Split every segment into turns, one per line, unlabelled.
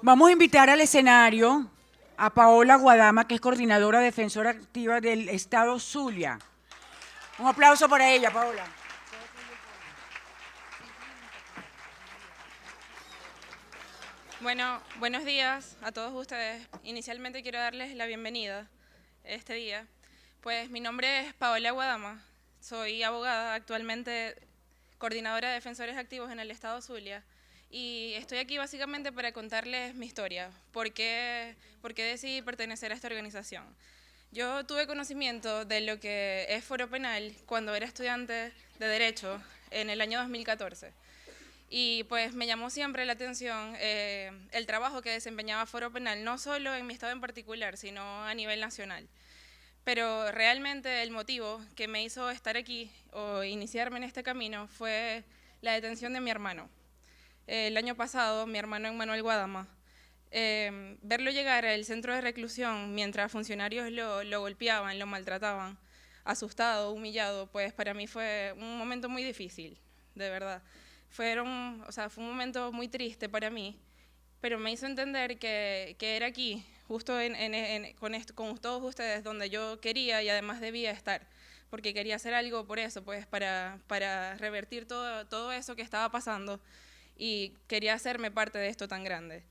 Vamos a invitar al escenario a Paola Guadama, que es coordinadora defensora activa del Estado Zulia. Un aplauso para ella, Paola.
Bueno, buenos días a todos ustedes. Inicialmente quiero darles la bienvenida este día. Pues mi nombre es Paola Guadama, soy abogada, actualmente coordinadora de defensores activos en el Estado Zulia. Y estoy aquí básicamente para contarles mi historia, por qué decidí pertenecer a esta organización. Yo tuve conocimiento de lo que es Foro Penal cuando era estudiante de Derecho en el año 2014. Y pues me llamó siempre la atención el trabajo que desempeñaba Foro Penal, no solo en mi estado en particular, sino a nivel nacional. Pero realmente el motivo que me hizo estar aquí o iniciarme en este camino fue la detención de mi hermano. El año pasado, mi hermano Emmanuel Guadama, verlo llegar al centro de reclusión mientras funcionarios lo golpeaban, lo maltrataban, asustado, humillado, pues para mí fue un momento muy difícil, de verdad. Fue un momento muy triste para mí, pero me hizo entender que era aquí, justo con todos ustedes, donde yo quería y además debía estar, porque quería hacer algo por eso, pues para revertir todo eso que estaba pasando y quería hacerme parte de esto tan grande.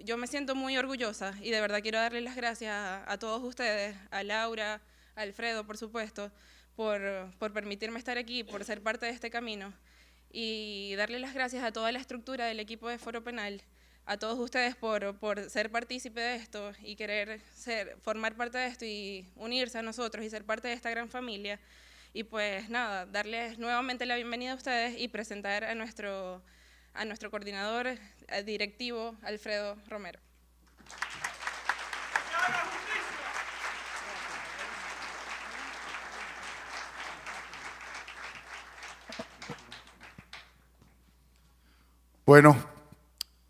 Yo me siento muy orgullosa y de verdad quiero darles las gracias a todos ustedes, a Laura, a Alfredo, por supuesto, por permitirme estar aquí, por ser parte de este camino y darle las gracias a toda la estructura del equipo de Foro Penal, a todos ustedes por ser partícipe de esto y querer formar parte de esto y unirse a nosotros y ser parte de esta gran familia. Y pues nada, darles nuevamente la bienvenida a ustedes y presentar a nuestro coordinador directivo, Alfredo Romero.
Bueno,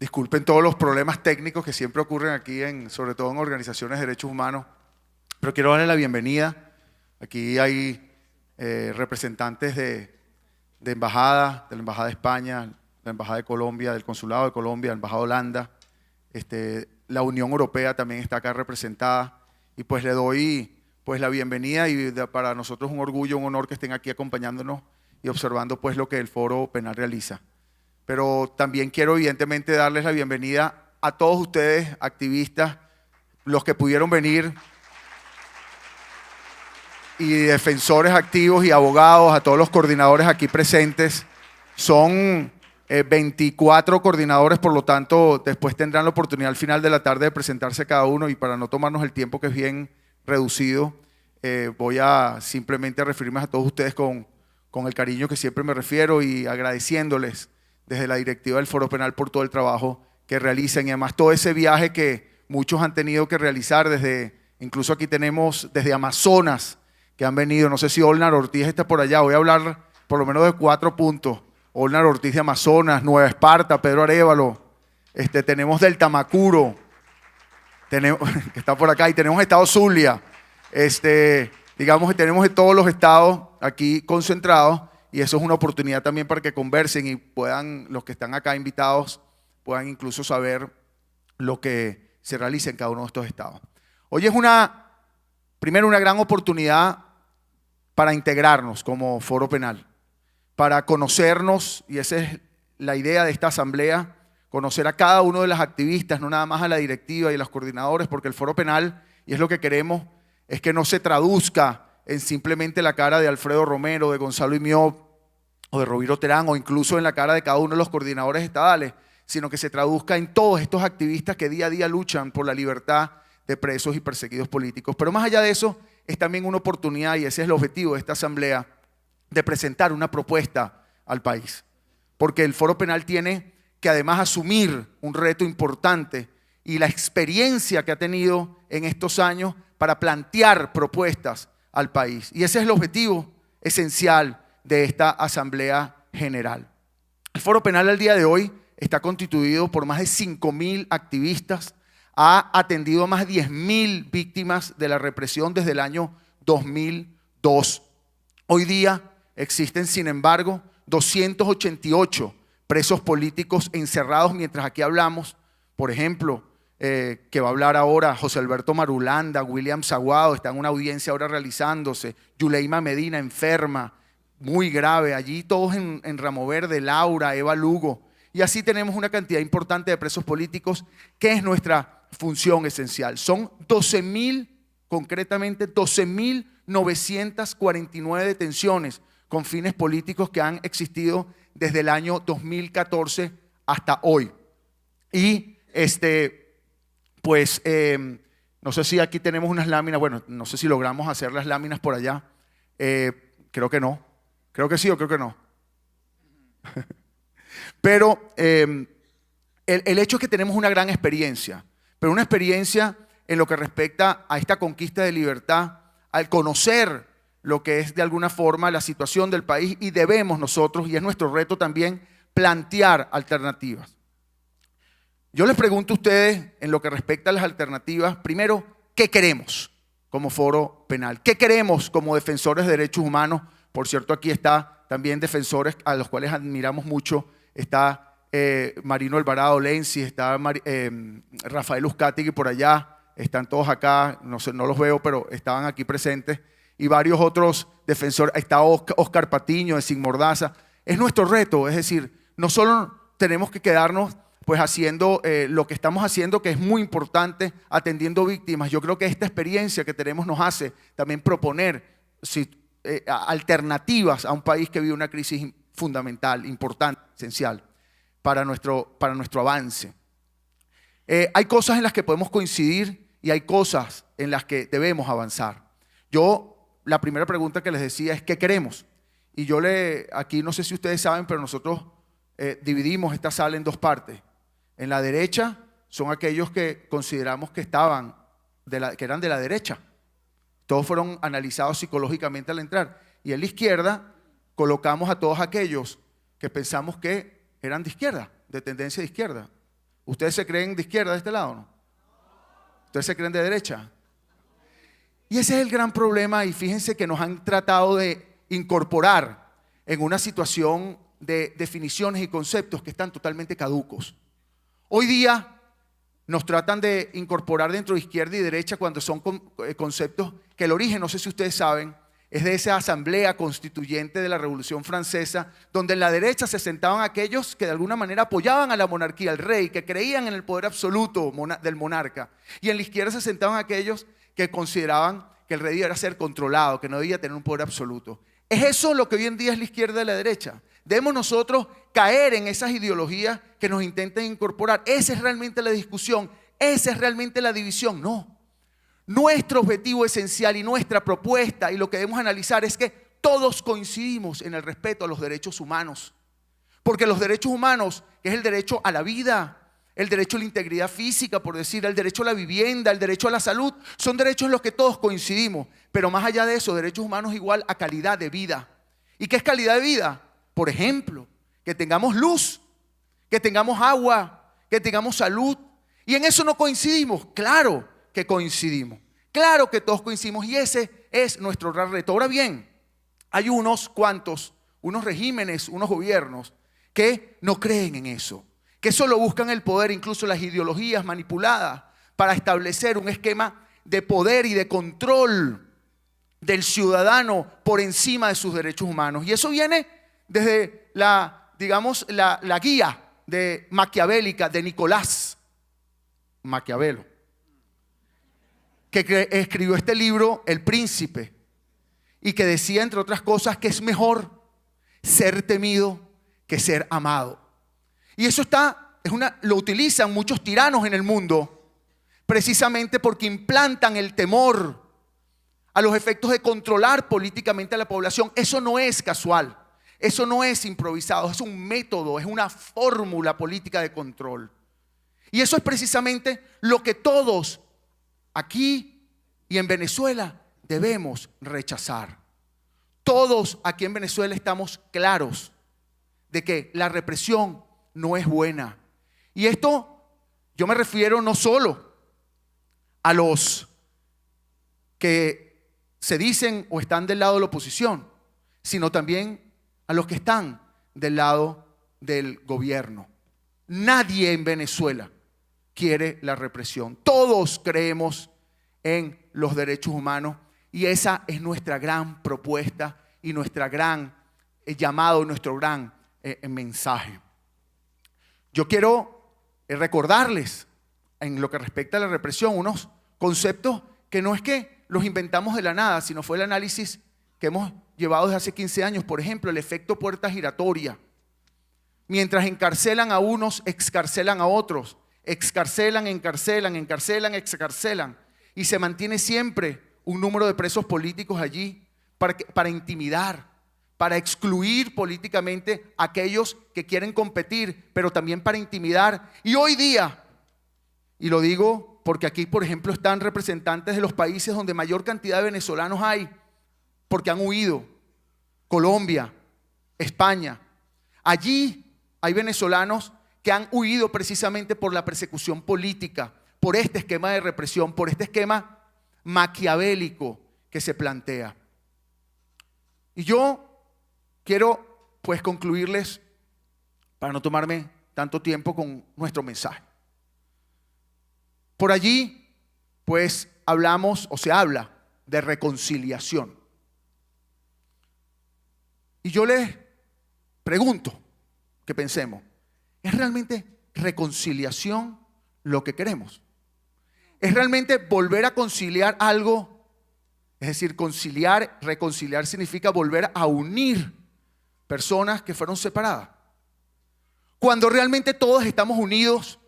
disculpen todos los problemas técnicos que siempre ocurren aquí, sobre todo en organizaciones de derechos humanos, pero quiero darle la bienvenida. Aquí hay representantes de embajada, de la Embajada de España, la Embajada de Colombia, del Consulado de Colombia, la Embajada de Holanda, la Unión Europea también está acá representada, y pues le doy pues la bienvenida y para nosotros es un orgullo, un honor que estén aquí acompañándonos y observando pues lo que el Foro Penal realiza. Pero también quiero evidentemente darles la bienvenida a todos ustedes, activistas, los que pudieron venir, y defensores activos y abogados, a todos los coordinadores aquí presentes. Son 24 coordinadores, por lo tanto, después tendrán la oportunidad al final de la tarde de presentarse cada uno, y para no tomarnos el tiempo que es bien reducido, voy a simplemente referirme a todos ustedes con el cariño que siempre me refiero y agradeciéndoles desde la directiva del Foro Penal por todo el trabajo que realizan y además todo ese viaje que muchos han tenido que realizar incluso aquí tenemos desde Amazonas que han venido. No sé si Olnar Ortiz está por allá. Voy a hablar por lo menos de 4 puntos. Olnar Ortiz de Amazonas, Nueva Esparta, Pedro Arévalo, tenemos del Tamacuro, que está por acá, y tenemos Estado Zulia, digamos que tenemos de todos los estados aquí concentrados, y eso es una oportunidad también para que conversen y puedan, los que están acá invitados, puedan incluso saber lo que se realiza en cada uno de estos estados. Hoy es primero una gran oportunidad para integrarnos como Foro Penal, para conocernos, y esa es la idea de esta asamblea, conocer a cada uno de los activistas, no nada más a la directiva y a los coordinadores, porque el Foro Penal, y es lo que queremos, es que no se traduzca en simplemente la cara de Alfredo Romero, de Gonzalo Imió, o de Roviro Terán, o incluso en la cara de cada uno de los coordinadores estadales, sino que se traduzca en todos estos activistas que día a día luchan por la libertad de presos y perseguidos políticos. Pero más allá de eso, es también una oportunidad, y ese es el objetivo de esta asamblea, de presentar una propuesta al país. Porque el Foro Penal tiene que además asumir un reto importante y la experiencia que ha tenido en estos años para plantear propuestas al país. Y ese es el objetivo esencial de esta Asamblea General. El Foro Penal al día de hoy está constituido por más de 5.000 activistas, ha atendido a más de 10.000 víctimas de la represión desde el año 2002. Hoy día existen, sin embargo, 288 presos políticos encerrados mientras aquí hablamos. Por ejemplo, que va a hablar ahora José Alberto Marulanda, William Saguado, está en una audiencia ahora realizándose, Yuleima Medina enferma, muy grave, allí todos en Ramo Verde, Laura, Eva Lugo, y así tenemos una cantidad importante de presos políticos, que es nuestra función esencial. Son 12.000, concretamente 12.949 detenciones con fines políticos que han existido desde el año 2014 hasta hoy. Y no sé si aquí tenemos unas láminas, bueno, no sé si logramos hacer las láminas por allá, creo que no, creo que sí o creo que no. Pero el hecho es que tenemos una gran experiencia, pero una experiencia en lo que respecta a esta conquista de libertad, al conocer lo que es de alguna forma la situación del país, y debemos nosotros, y es nuestro reto también, plantear alternativas. Yo les pregunto a ustedes en lo que respecta a las alternativas, primero, ¿qué queremos como foro penal? ¿Qué queremos como defensores de derechos humanos? Por cierto, aquí está también defensores a los cuales admiramos mucho. Está Marino Alvarado Lenzi, está Rafael Uzcategui por allá, están todos acá, no sé, no los veo, pero estaban aquí presentes, y varios otros defensores, está Oscar Patiño de Sin Mordaza. Es nuestro reto, es decir, no solo tenemos que quedarnos pues haciendo lo que estamos haciendo, que es muy importante, atendiendo víctimas. Yo creo que esta experiencia que tenemos nos hace también proponer alternativas a un país que vive una crisis fundamental, importante, esencial para nuestro avance. Hay cosas en las que podemos coincidir y hay cosas en las que debemos avanzar. La primera pregunta que les decía es ¿qué queremos? Y aquí no sé si ustedes saben, pero nosotros dividimos esta sala en dos partes. En la derecha son aquellos que consideramos que eran de la derecha. Todos fueron analizados psicológicamente al entrar. Y en la izquierda colocamos a todos aquellos que pensamos que eran de izquierda, de tendencia de izquierda. ¿Ustedes se creen de izquierda de este lado o no? ¿Ustedes se creen de derecha? Y ese es el gran problema, y fíjense que nos han tratado de incorporar en una situación de definiciones y conceptos que están totalmente caducos. Hoy día nos tratan de incorporar dentro de izquierda y derecha cuando son conceptos que el origen, no sé si ustedes saben, es de esa asamblea constituyente de la Revolución Francesa, donde en la derecha se sentaban aquellos que de alguna manera apoyaban a la monarquía, al rey, que creían en el poder absoluto del monarca. Y en la izquierda se sentaban aquellos que consideraban que el rey debía ser controlado, que no debía tener un poder absoluto. ¿Es eso lo que hoy en día es la izquierda y la derecha? ¿Debemos nosotros caer en esas ideologías que nos intentan incorporar? ¿Esa es realmente la discusión? ¿Esa es realmente la división? No. Nuestro objetivo esencial y nuestra propuesta y lo que debemos analizar es que todos coincidimos en el respeto a los derechos humanos. Porque los derechos humanos, que es el derecho a la vida, el derecho a la integridad física, por decir, el derecho a la vivienda, el derecho a la salud, son derechos en los que todos coincidimos. Pero más allá de eso, derechos humanos igual a calidad de vida. ¿Y qué es calidad de vida? Por ejemplo, que tengamos luz, que tengamos agua, que tengamos salud. Y en eso no coincidimos. Claro que coincidimos. Claro que todos coincidimos y ese es nuestro gran reto. Ahora bien, hay unos regímenes, unos gobiernos que no creen en eso, que solo buscan el poder, incluso las ideologías manipuladas, para establecer un esquema de poder y de control del ciudadano por encima de sus derechos humanos. Y eso viene desde la guía maquiavélica de Nicolás Maquiavelo, que escribió este libro, El Príncipe, y que decía, entre otras cosas, que es mejor ser temido que ser amado. Y eso lo utilizan muchos tiranos en el mundo, precisamente porque implantan el temor a los efectos de controlar políticamente a la población. Eso no es casual, eso no es improvisado, es un método, es una fórmula política de control. Y eso es precisamente lo que todos aquí y en Venezuela debemos rechazar. Todos aquí en Venezuela estamos claros de que la represión no es buena. Y esto yo me refiero no solo a los que se dicen o están del lado de la oposición, sino también a los que están del lado del gobierno. Nadie en Venezuela quiere la represión. Todos creemos en los derechos humanos y esa es nuestra gran propuesta y nuestra gran llamado, nuestro gran mensaje. Yo quiero recordarles en lo que respecta a la represión unos conceptos que no es que los inventamos de la nada, sino fue el análisis que hemos llevado desde hace 15 años. Por ejemplo, el efecto puerta giratoria. Mientras encarcelan a unos, excarcelan a otros. Excarcelan, encarcelan, encarcelan, excarcelan. Y se mantiene siempre un número de presos políticos allí para intimidar, para excluir políticamente a aquellos que quieren competir, pero también para intimidar. Y hoy día, y lo digo porque aquí, por ejemplo, están representantes de los países donde mayor cantidad de venezolanos hay, porque han huido. Colombia, España. Allí hay venezolanos que han huido precisamente por la persecución política, por este esquema de represión, por este esquema maquiavélico que se plantea. Y yo quiero pues concluirles, para no tomarme tanto tiempo, con nuestro mensaje. Por allí pues hablamos o se habla de reconciliación. Y yo les pregunto que pensemos, ¿es realmente reconciliación lo que queremos? ¿Es realmente volver a conciliar algo? Es decir, reconciliar significa volver a unir personas que fueron separadas. Cuando realmente todos estamos unidos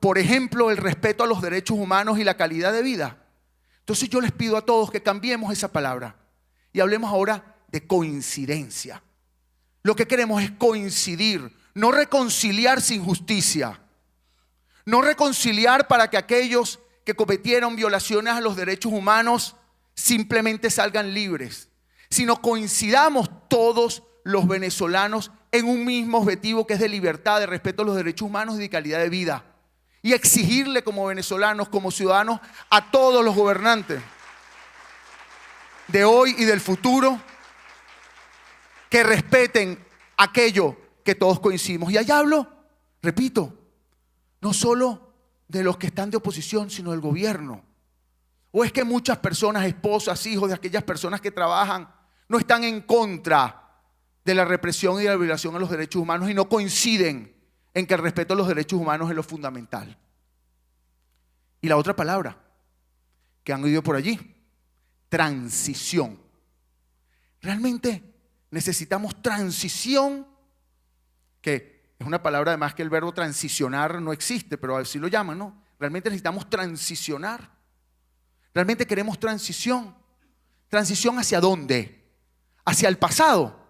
por ejemplo, el respeto a los derechos humanos y la calidad de vida. Entonces yo les pido a todos que cambiemos esa palabra y hablemos ahora de coincidencia. Lo que queremos es coincidir, no reconciliar sin justicia. No reconciliar para que aquellos que cometieron violaciones a los derechos humanos simplemente salgan libres, sino coincidamos todos los venezolanos en un mismo objetivo que es de libertad, de respeto a los derechos humanos y de calidad de vida. Y exigirle como venezolanos, como ciudadanos, a todos los gobernantes de hoy y del futuro que respeten aquello que todos coincidimos. Y allá hablo, repito, no solo de los que están de oposición, sino del gobierno. O es que muchas personas, esposas, hijos de aquellas personas que trabajan, no están en contra de la represión y de la violación a los derechos humanos y no coinciden en que el respeto a los derechos humanos es lo fundamental. Y la otra palabra que han oído por allí, transición. Realmente necesitamos transición, que es una palabra además que el verbo transicionar no existe, pero así lo llaman, ¿no? Realmente necesitamos transicionar. Realmente queremos transición. ¿Transición hacia dónde? Hacia el pasado.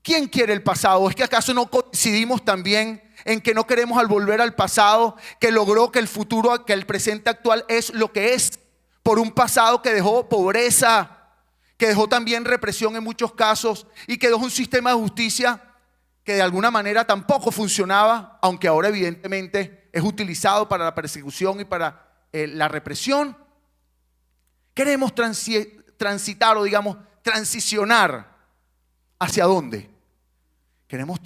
¿Quién quiere el pasado? ¿Es que acaso no coincidimos también en que no queremos al volver al pasado que logró que el futuro, que el presente actual es lo que es? Por un pasado que dejó pobreza, que dejó también represión en muchos casos y que dejó un sistema de justicia que de alguna manera tampoco funcionaba, aunque ahora evidentemente es utilizado para la persecución y para la represión. Queremos transitar o digamos transicionar. ¿Hacia dónde? Queremos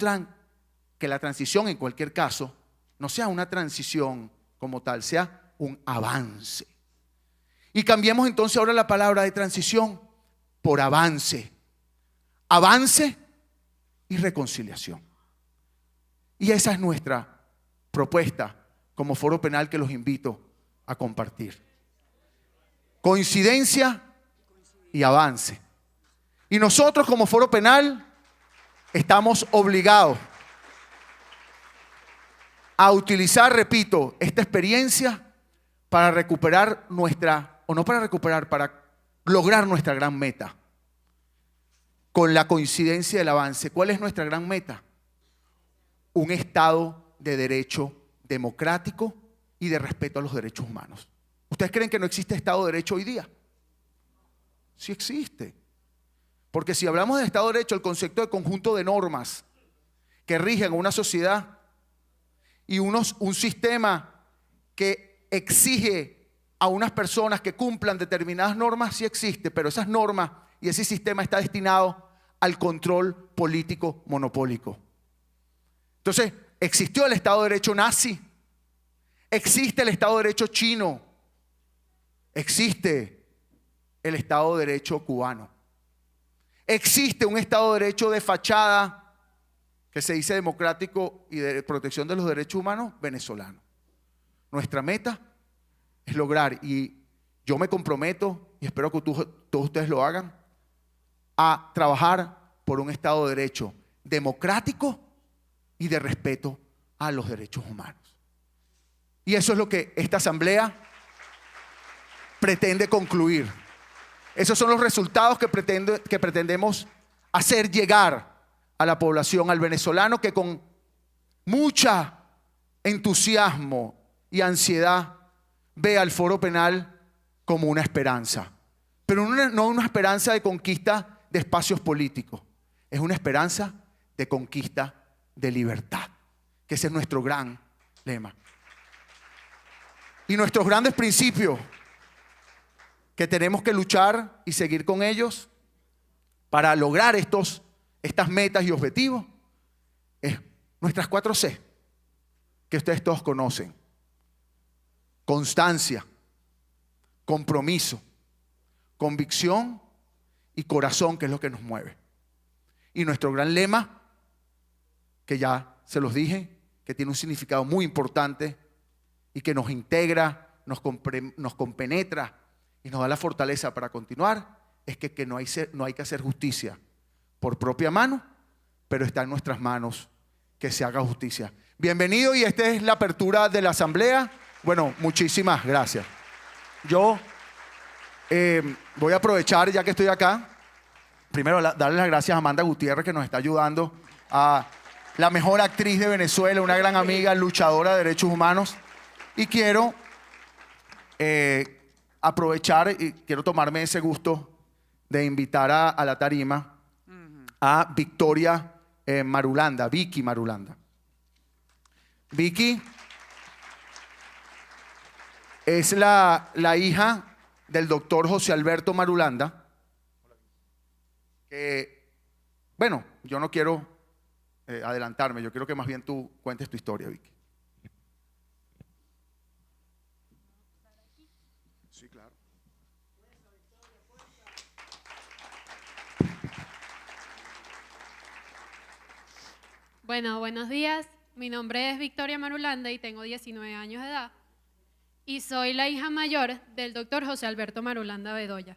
que la transición en cualquier caso no sea una transición como tal, sea un avance. Y cambiemos entonces ahora la palabra de transición por avance. Avance y reconciliación. Y esa es nuestra propuesta como Foro Penal que los invito a compartir. Coincidencia y avance. Y nosotros como Foro Penal estamos obligados a utilizar, repito, esta experiencia para recuperar para lograr nuestra gran meta. Con la coincidencia del avance. ¿Cuál es nuestra gran meta? Un Estado de derecho democrático y de respeto a los derechos humanos. ¿Ustedes creen que no existe Estado de Derecho hoy día? Sí existe. Porque si hablamos de Estado de Derecho, el concepto de conjunto de normas que rigen una sociedad y un sistema que exige a unas personas que cumplan determinadas normas, sí existe, pero esas normas y ese sistema está destinado al control político monopólico. Entonces, existió el Estado de Derecho nazi, existe el Estado de Derecho chino, existe el Estado de Derecho cubano, existe un Estado de Derecho de fachada que se dice democrático y de protección de los derechos humanos venezolano. Nuestra meta es lograr, y yo me comprometo, y espero que todos ustedes lo hagan, a trabajar por un Estado de Derecho democrático y de respeto a los derechos humanos. Y eso es lo que esta asamblea pretende concluir. Esos son los resultados que pretendemos hacer llegar a la población, al venezolano, que con mucha entusiasmo y ansiedad ve al foro penal como una esperanza. Pero no una esperanza de conquista de espacios políticos. Es una esperanza de conquista de libertad, que ese es nuestro gran lema. Y nuestros grandes principios que tenemos que luchar y seguir con ellos para lograr estas metas y objetivos es nuestras 4C, que ustedes todos conocen: constancia, compromiso, convicción y corazón, que es lo que nos mueve. Y nuestro gran lema, que ya se los dije, que tiene un significado muy importante y que nos integra, nos compenetra y nos da la fortaleza para continuar, es que no hay que hacer justicia por propia mano, pero está en nuestras manos que se haga justicia. Bienvenido, y esta es la apertura de la asamblea. Bueno, muchísimas gracias. Yo voy a aprovechar, ya que estoy acá, primero darle las gracias a Amanda Gutiérrez, que nos está ayudando, a la mejor actriz de Venezuela, una gran amiga, luchadora de derechos humanos. Y quiero aprovechar y quiero tomarme ese gusto de invitar a la tarima a Victoria Marulanda, Vicky Marulanda. Vicky es la hija del doctor José Alberto Marulanda, que, bueno, yo no quiero adelantarme, yo quiero que más bien tú cuentes tu historia, Vicky. Sí, claro.
Bueno, buenos días. Mi nombre es Victoria Marulanda y tengo 19 años de edad. Y soy la hija mayor del doctor José Alberto Marulanda Bedoya.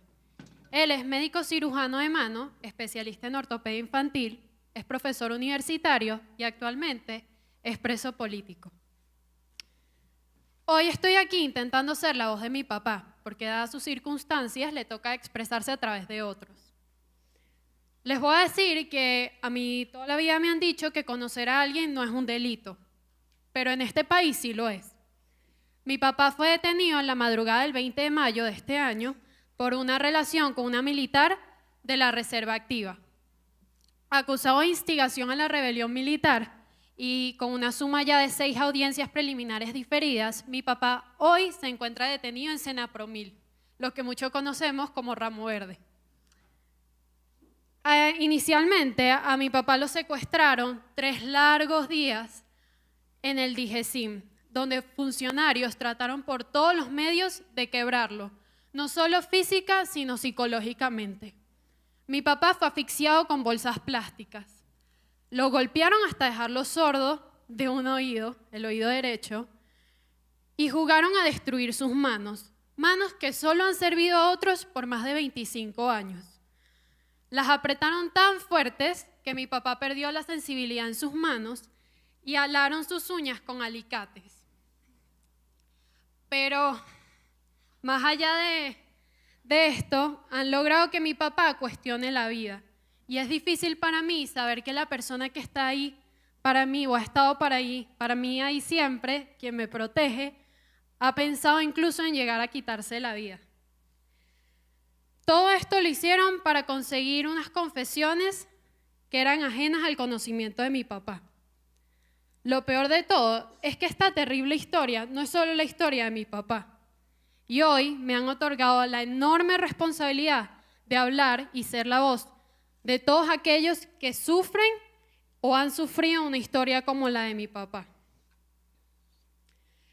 Él es médico cirujano de mano, especialista en ortopedia infantil, es profesor universitario y actualmente es preso político. Hoy estoy aquí intentando ser la voz de mi papá, porque dadas sus circunstancias le toca expresarse a través de otros. Les voy a decir que a mí toda la vida me han dicho que conocer a alguien no es un delito, pero en este país sí lo es. Mi papá fue detenido en la madrugada del 20 de mayo de este año por una relación con una militar de la Reserva Activa. Acusado de instigación a la rebelión militar y con una suma ya de 6 audiencias preliminares diferidas, mi papá hoy se encuentra detenido en Senapromil, lo que muchos conocemos como Ramo Verde. Inicialmente a mi papá lo secuestraron 3 largos días en el DIGESIM, donde funcionarios trataron por todos los medios de quebrarlo, no solo física, sino psicológicamente. Mi papá fue asfixiado con bolsas plásticas. Lo golpearon hasta dejarlo sordo de un oído, el oído derecho, y jugaron a destruir sus manos, manos que solo han servido a otros por más de 25 años. Las apretaron tan fuertes que mi papá perdió la sensibilidad en sus manos y alaron sus uñas con alicates. Pero más allá de esto, han logrado que mi papá cuestione la vida. Y es difícil para mí saber que la persona que está ahí para mí, o ha estado para mí ahí siempre, quien me protege, ha pensado incluso en llegar a quitarse la vida. Todo esto lo hicieron para conseguir unas confesiones que eran ajenas al conocimiento de mi papá. Lo peor de todo es que esta terrible historia no es solo la historia de mi papá. Y hoy me han otorgado la enorme responsabilidad de hablar y ser la voz de todos aquellos que sufren o han sufrido una historia como la de mi papá.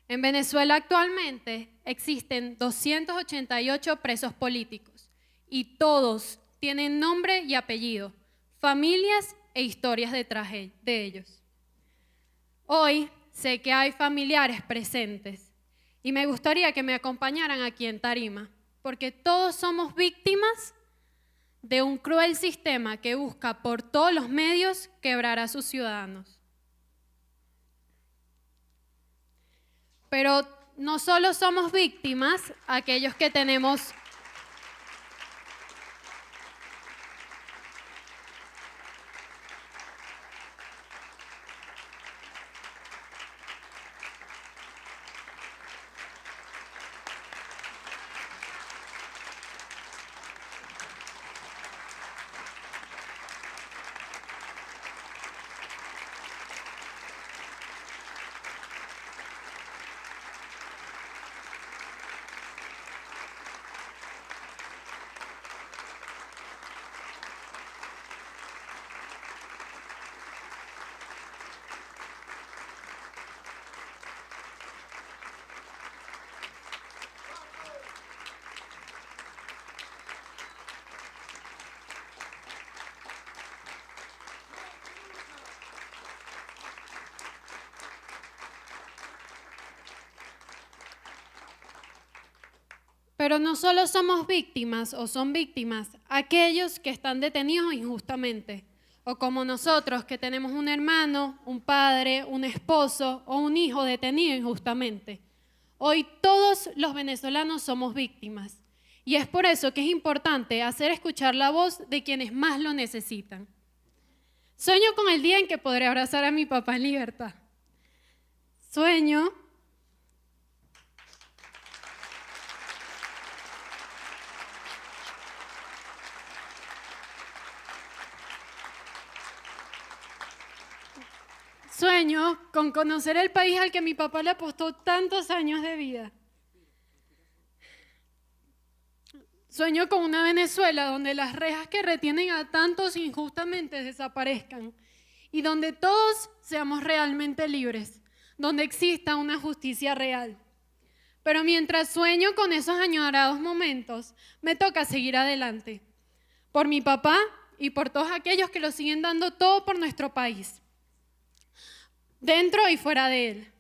En Venezuela actualmente existen 288 presos políticos y todos tienen nombre y apellido, familias e historias detrás de ellos. Hoy sé que hay familiares presentes y me gustaría que me acompañaran aquí en tarima, porque todos somos víctimas de un cruel sistema que busca por todos los medios quebrar a sus ciudadanos. Pero no solo somos víctimas, aquellos que tenemos Pero no solo somos víctimas o son víctimas aquellos que están detenidos injustamente, o como nosotros que tenemos un hermano, un padre, un esposo o un hijo detenido injustamente. Hoy todos los venezolanos somos víctimas y es por eso que es importante hacer escuchar la voz de quienes más lo necesitan. Sueño con el día en que podré abrazar a mi papá en libertad. Sueño con conocer el país al que mi papá le apostó tantos años de vida. Sueño con una Venezuela donde las rejas que retienen a tantos injustamente desaparezcan y donde todos seamos realmente libres, donde exista una justicia real. Pero mientras sueño con esos añorados momentos, me toca seguir adelante, por mi papá y por todos aquellos que lo siguen dando todo por nuestro país, dentro y fuera de él,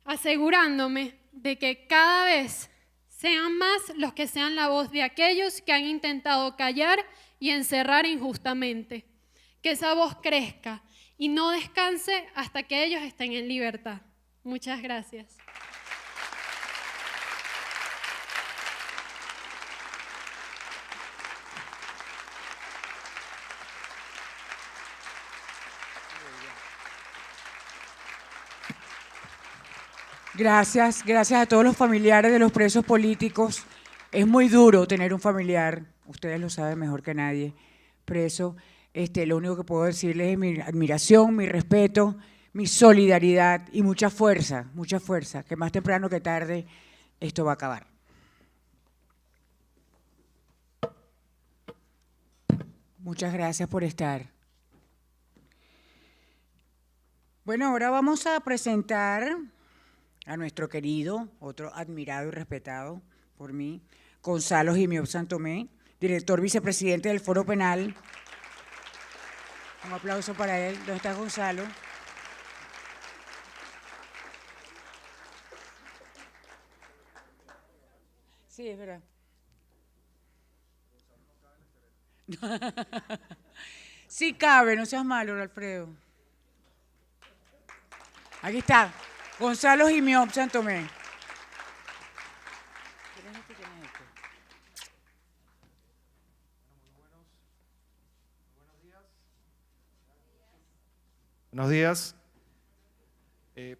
asegurándome de que cada vez sean más los que sean la voz de aquellos que han intentado callar y encerrar injustamente, que esa voz crezca y no descanse hasta que ellos estén en libertad. Muchas gracias.
Gracias a todos los familiares de los presos políticos. Es muy duro tener un familiar, ustedes lo saben mejor que nadie, preso. Lo único que puedo decirles es mi admiración, mi respeto, mi solidaridad y mucha fuerza, que más temprano que tarde esto va a acabar. Muchas gracias por estar. Bueno, ahora vamos a presentar a nuestro querido, otro admirado y respetado por mí, Gonzalo Jimiop Santomé, director vicepresidente del Foro Penal. Un aplauso para él. ¿Dónde está Gonzalo? Sí, es verdad. Sí cabe, no seas malo, Alfredo. Aquí está, Gonzalo Jimiop Santomé.
Buenos días.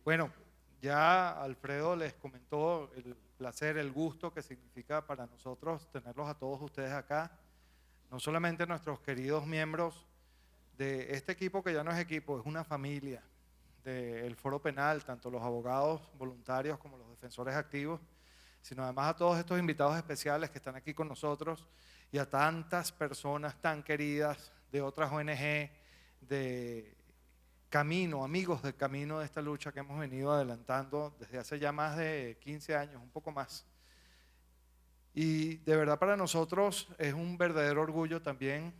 Bueno, ya Alfredo les comentó el placer, el gusto que significa para nosotros tenerlos a todos ustedes acá. No solamente nuestros queridos miembros de este equipo, que ya no es equipo, es una familia del Foro Penal, tanto los abogados voluntarios como los defensores activos, sino además a todos estos invitados especiales que están aquí con nosotros y a tantas personas tan queridas de otras ONG, de camino, amigos del camino de esta lucha que hemos venido adelantando desde hace ya más de 15 años, un poco más. Y de verdad para nosotros es un verdadero orgullo también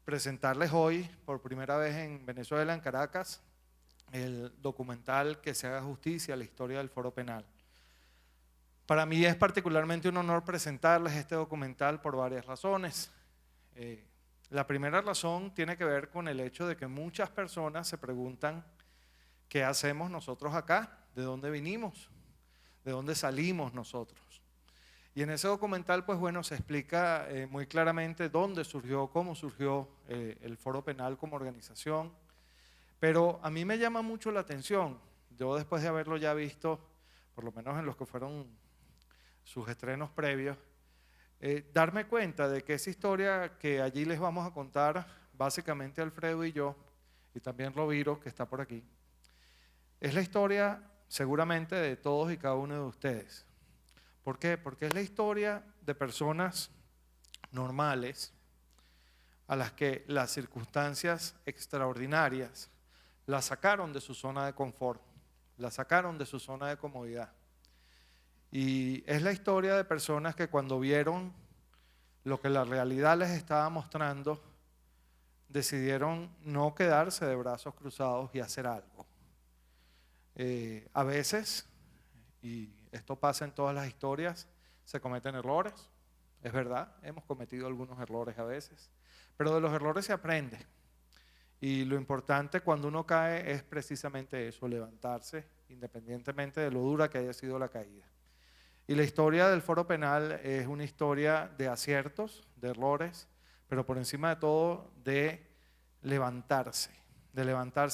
presentarles hoy, por primera vez en Venezuela, en Caracas, el documental Que se haga justicia, la historia del Foro Penal. Para mí es particularmente un honor presentarles este documental por varias razones. La primera razón tiene que ver con el hecho de que muchas personas se preguntan qué hacemos nosotros acá, de dónde vinimos, de dónde salimos nosotros. Y en ese documental, pues bueno, se explica muy claramente dónde surgió, cómo surgió el Foro Penal como organización. Pero a mí me llama mucho la atención, yo después de haberlo ya visto, por lo menos en los que fueron sus estrenos previos, darme cuenta de que esa historia que allí les vamos a contar, básicamente Alfredo y yo, y también Roviro, que está por aquí, es la historia seguramente de todos y cada uno de ustedes. ¿Por qué? Porque es la historia de personas normales a las que las circunstancias extraordinarias las sacaron de su zona de confort, las sacaron de su zona de comodidad. Y es la historia de personas que cuando vieron lo que la realidad les estaba mostrando, decidieron no quedarse de brazos cruzados y hacer algo. A veces, y esto pasa en todas las historias, se cometen errores, es verdad, hemos cometido algunos errores a veces, pero de los errores se aprende. Y lo importante cuando uno cae es precisamente eso, levantarse, independientemente de lo dura que haya sido la caída. Y la historia del Foro Penal es una historia de aciertos, de errores, pero por encima de todo de levantarse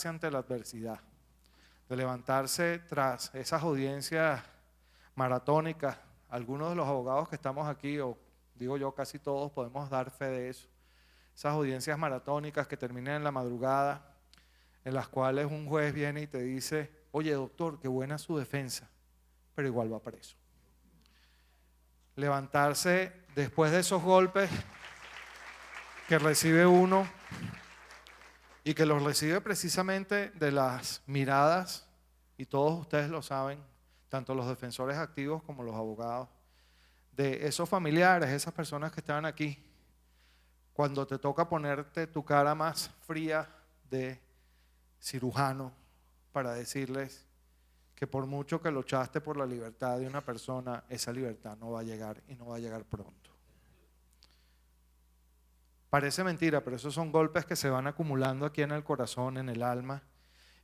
ante la adversidad, de levantarse tras esas audiencias maratónicas. Algunos de los abogados que estamos aquí, o digo yo casi todos, podemos dar fe de eso. Esas audiencias maratónicas que terminan en la madrugada, en las cuales un juez viene y te dice, oye doctor, qué buena su defensa, pero igual va preso. Levantarse después de esos golpes que recibe uno y que los recibe precisamente de las miradas, y todos ustedes lo saben, tanto los defensores activos como los abogados, de esos familiares, esas personas que estaban aquí, cuando te toca ponerte tu cara más fría de cirujano para decirles que por mucho que luchaste por la libertad de una persona, esa libertad no va a llegar y no va a llegar pronto. Parece mentira, pero esos son golpes que se van acumulando aquí en el corazón, en el alma,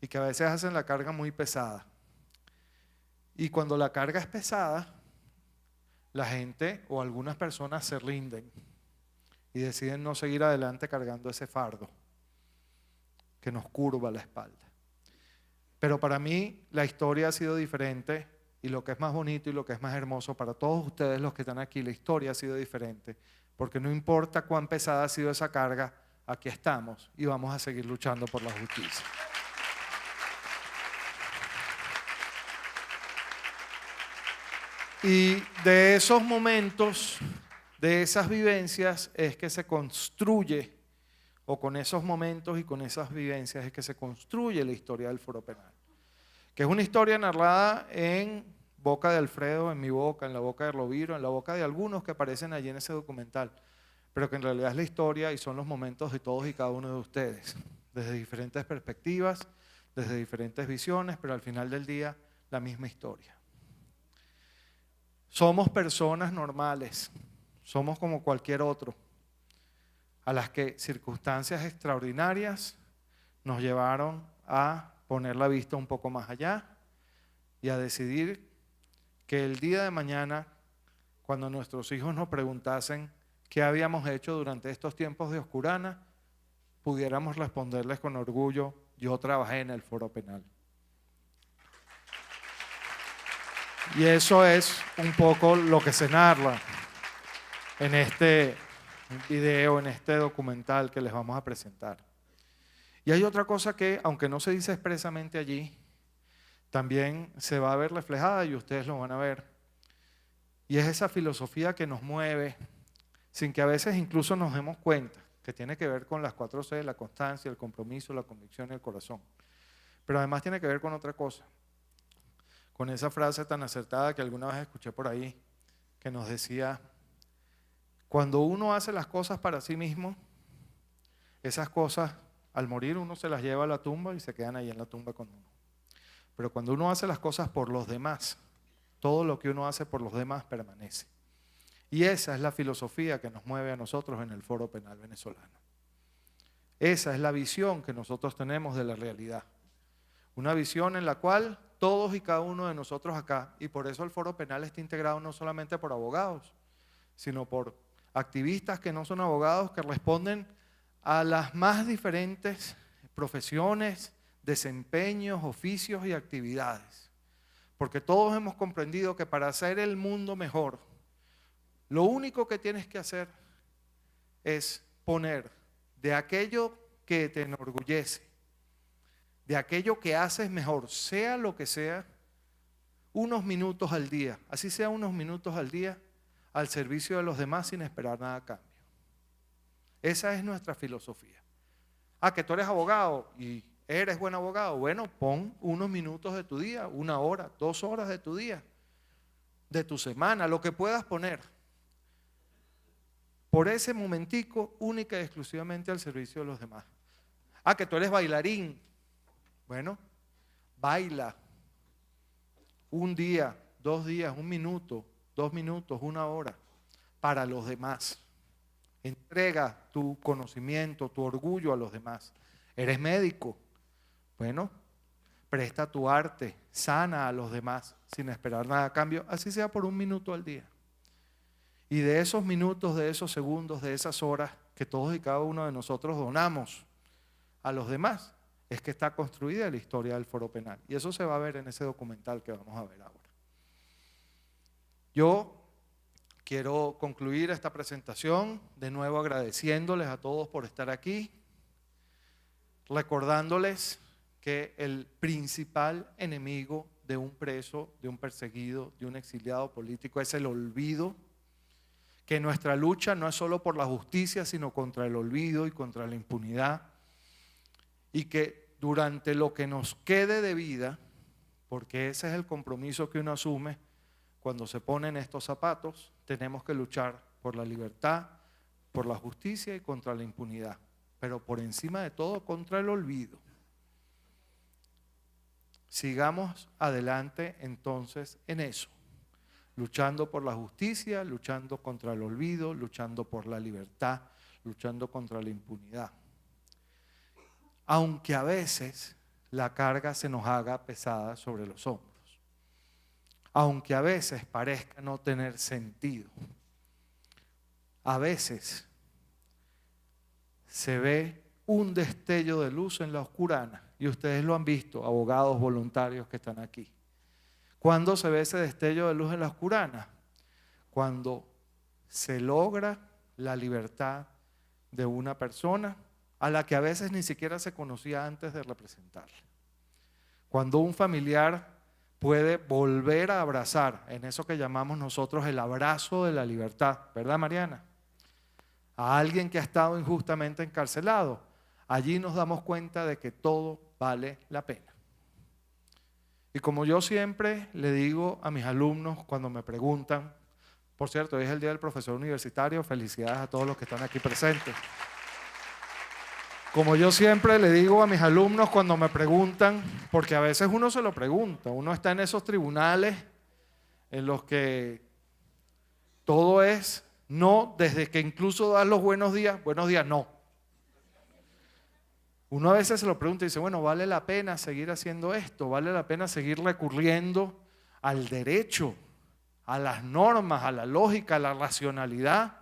y que a veces hacen la carga muy pesada. Y cuando la carga es pesada, la gente o algunas personas se rinden y deciden no seguir adelante cargando ese fardo que nos curva la espalda. Pero para mí la historia ha sido diferente, y lo que es más bonito y lo que es más hermoso para todos ustedes los que están aquí, la historia ha sido diferente, porque no importa cuán pesada ha sido esa carga, aquí estamos y vamos a seguir luchando por la justicia. Y de esos momentos, de esas vivencias es que se construye, o con esos momentos y con esas vivencias es que se construye la historia del Foro Penal, que es una historia narrada en boca de Alfredo, en mi boca, en la boca de Roviro, en la boca de algunos que aparecen allí en ese documental, pero que en realidad es la historia y son los momentos de todos y cada uno de ustedes, desde diferentes perspectivas, desde diferentes visiones, pero al final del día la misma historia. Somos personas normales, somos como cualquier otro, a las que circunstancias extraordinarias nos llevaron a poner la vista un poco más allá y a decidir que el día de mañana, cuando nuestros hijos nos preguntasen qué habíamos hecho durante estos tiempos de oscurana, pudiéramos responderles con orgullo, yo trabajé en el Foro Penal. Y eso es un poco lo que se narra en este video, en este documental que les vamos a presentar. Y hay otra cosa que, aunque no se dice expresamente allí, también se va a ver reflejada y ustedes lo van a ver. Y es esa filosofía que nos mueve, sin que a veces incluso nos demos cuenta, que tiene que ver con las 4C, la constancia, el compromiso, la convicción y el corazón. Pero además tiene que ver con otra cosa, con esa frase tan acertada que alguna vez escuché por ahí, que nos decía, cuando uno hace las cosas para sí mismo, esas cosas al morir uno se las lleva a la tumba y se quedan ahí en la tumba con uno. Pero cuando uno hace las cosas por los demás, todo lo que uno hace por los demás permanece. Y esa es la filosofía que nos mueve a nosotros en el Foro Penal Venezolano. Esa es la visión que nosotros tenemos de la realidad. Una visión en la cual todos y cada uno de nosotros acá, y por eso el Foro Penal está integrado no solamente por abogados, sino por activistas que no son abogados, que responden a las más diferentes profesiones, desempeños, oficios y actividades. Porque todos hemos comprendido que para hacer el mundo mejor, lo único que tienes que hacer es poner de aquello que te enorgullece, de aquello que haces mejor, sea lo que sea, unos minutos al día, así sea unos minutos al día, al servicio de los demás sin esperar nada a cambio. Esa es nuestra filosofía. Ah, que tú eres abogado y eres buen abogado. Bueno, pon unos minutos de tu día, 1 hora, 2 horas de tu día, de tu semana, lo que puedas poner. Por ese momentico, única y exclusivamente al servicio de los demás. Ah, que tú eres bailarín. Bueno, baila 1 día, 2 días, 1 minuto, 2 minutos, 1 hora para los demás. Entrega tu conocimiento, tu orgullo a los demás. ¿Eres médico? Bueno, presta tu arte, sana a los demás sin esperar nada a cambio, así sea por 1 minuto al día. Y de esos minutos, de esos segundos, de esas horas que todos y cada uno de nosotros donamos a los demás, es que está construida la historia del Foro Penal. Y eso se va a ver en ese documental que vamos a ver ahora. Yo quiero concluir esta presentación de nuevo agradeciéndoles a todos por estar aquí, recordándoles que el principal enemigo de un preso, de un perseguido, de un exiliado político es el olvido, que nuestra lucha no es solo por la justicia, sino contra el olvido y contra la impunidad, y que durante lo que nos quede de vida, porque ese es el compromiso que uno asume cuando se pone en estos zapatos, tenemos que luchar por la libertad, por la justicia y contra la impunidad, pero por encima de todo contra el olvido. Sigamos adelante entonces en eso, luchando por la justicia, luchando contra el olvido, luchando por la libertad, luchando contra la impunidad. Aunque a veces la carga se nos haga pesada sobre los hombros, aunque a veces parezca no tener sentido, a veces se ve un destello de luz en la oscurana, y ustedes lo han visto, abogados voluntarios que están aquí. ¿Cuándo se ve ese destello de luz en la oscurana? Cuando se logra la libertad de una persona a la que a veces ni siquiera se conocía antes de representarla. Cuando un familiar puede volver a abrazar, en eso que llamamos nosotros el abrazo de la libertad, ¿verdad, Mariana? A alguien que ha estado injustamente encarcelado, allí nos damos cuenta de que todo vale la pena. Y como yo siempre le digo a mis alumnos cuando me preguntan, por cierto, hoy es el Día del Profesor Universitario, felicidades a todos los que están aquí presentes. Como yo siempre le digo a mis alumnos cuando me preguntan, porque a veces uno se lo pregunta, uno está en esos tribunales en los que todo es no, desde que incluso das los buenos días no. Uno a veces se lo pregunta y dice, bueno, ¿vale la pena seguir haciendo esto? ¿Vale la pena seguir recurriendo al derecho, a las normas, a la lógica, a la racionalidad?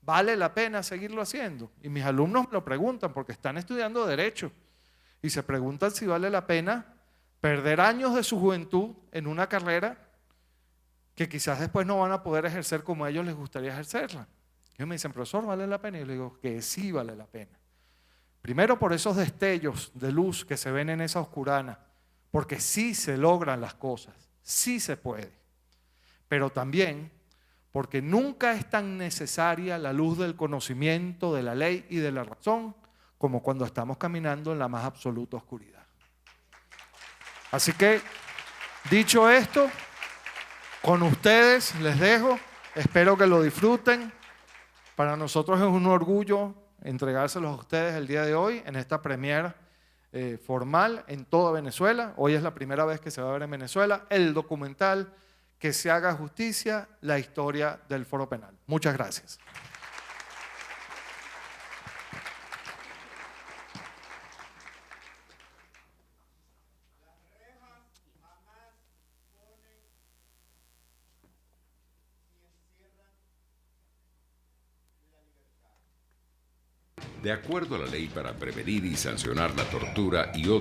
¿Vale la pena seguirlo haciendo? Y mis alumnos me lo preguntan porque están estudiando derecho y se preguntan si vale la pena perder años de su juventud en una carrera que quizás después no van a poder ejercer como a ellos les gustaría ejercerla. Ellos me dicen, profesor, ¿vale la pena? Y yo le digo que sí vale la pena. Primero por esos destellos de luz que se ven en esa oscurana, porque sí se logran las cosas, sí se puede. Pero también porque nunca es tan necesaria la luz del conocimiento, de la ley y de la razón como cuando estamos caminando en la más absoluta oscuridad. Así que, dicho esto, con ustedes les dejo, espero que lo disfruten. Para nosotros es un orgullo entregárselos a ustedes el día de hoy en esta premiere formal en toda Venezuela. Hoy es la primera vez que se va a ver en Venezuela el documental Que se haga justicia, la historia del Foro Penal. Muchas gracias.
De acuerdo a la ley para prevenir y sancionar la tortura y otros